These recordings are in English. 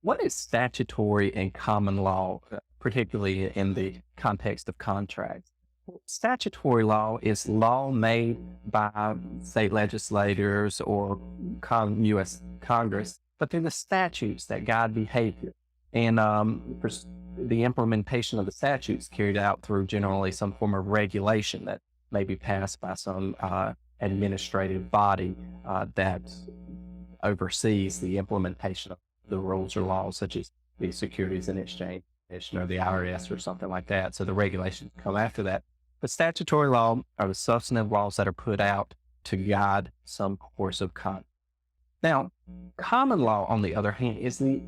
What is statutory and common law, particularly in the context of contracts? Statutory law is law made by state legislators or U.S. Congress, but they're the statutes that guide behavior. And the implementation of the statutes carried out through generally some form of regulation that may be passed by some administrative body that oversees the implementation of the rules or laws, such as the Securities and Exchange Commission or the IRS or something like that. So the regulations come after that. But statutory law are the substantive laws that are put out to guide some course of conduct. Now, common law, on the other hand, is the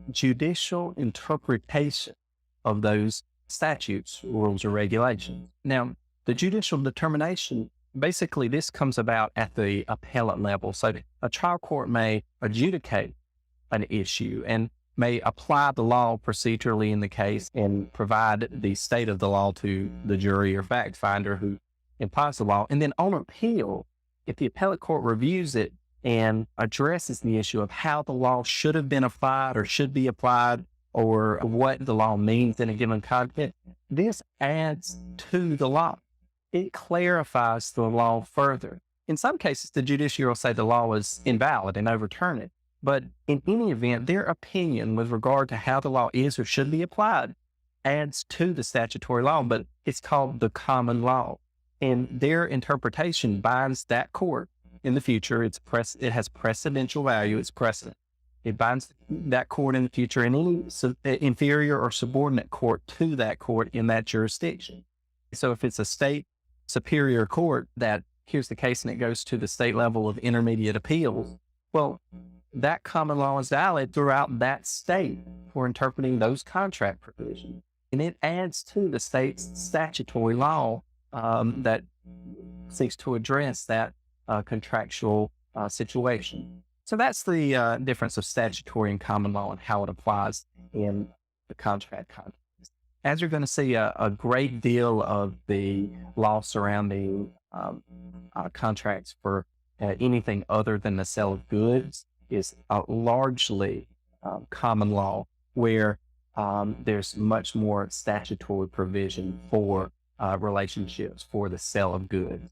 judicial interpretation of those statutes, rules, or regulations. Now, the judicial determination, basically, this comes about at the appellate level. So a trial court may adjudicate an issue and may apply the law procedurally in the case and provide the state of the law to the jury or fact finder who applies the law. And then on appeal, if the appellate court reviews it and addresses the issue of how the law should have been applied or should be applied or what the law means in a given context, this adds to the law. It clarifies the law further. In some cases, the judiciary will say the law is invalid and overturn it. But in any event, their opinion with regard to how the law is or should be applied adds to the statutory law, but it's called the common law. And their interpretation binds that court in the future. It has precedential value. It's precedent. It binds that court in the future and any inferior or subordinate court to that court in that jurisdiction. So if it's a state superior court that hears the case and it goes to the state level of intermediate appeals, well, that common law is valid throughout that state for interpreting those contract provisions. And it adds to the state's statutory law that seeks to address that contractual situation. So that's the difference of statutory and common law and how it applies in the contract context. As you're going to see, a great deal of the law surrounding contracts for anything other than the sale of goods is largely common law, where there's much more statutory provision for relationships for the sale of goods.